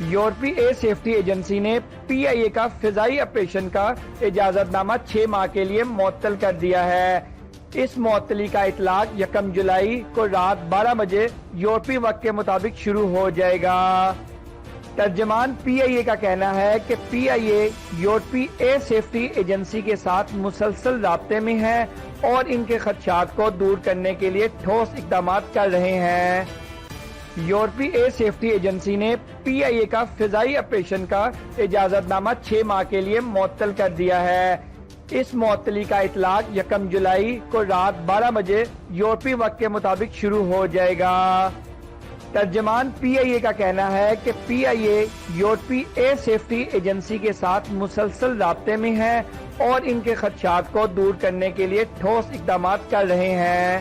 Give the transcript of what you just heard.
یورپی year safety agency نے پی آئی اے کا فضائی آپریشن کا اجازت نامہ 6 ماہ کے لیے معطل کر دیا ہے۔ اس معطلی کا اطلاق 1 جولائی کو رات 12 بجے یورپی وقت کے مطابق شروع ہو جائے گا۔ ترجمان پی آئی اے کا کہنا ہے کہ پی آئی اے یورپی ایئر سیفٹی ایجنسی کے ساتھ مسلسل رابطے میں ہے اور ان کے خدشات کو دور کرنے کے لیے ٹھوس اقدامات کر رہے ہیں۔ یورپی ایئر سیفٹی ایجنسی نے پی آئی اے کا فضائی آپریشن کا اجازت نامہ 6 ماہ کے لیے معطل کر دیا ہے۔ اس معطلی کا اطلاق 1 جولائی کو رات 12 بجے یورپی وقت کے مطابق شروع ہو جائے گا۔ ترجمان پی آئی اے کا کہنا ہے کہ پی آئی اے یورپی ایئر سیفٹی ایجنسی کے ساتھ مسلسل رابطے میں ہے اور ان کے خدشات کو دور کرنے کے لیے ٹھوس اقدامات کر رہے ہیں۔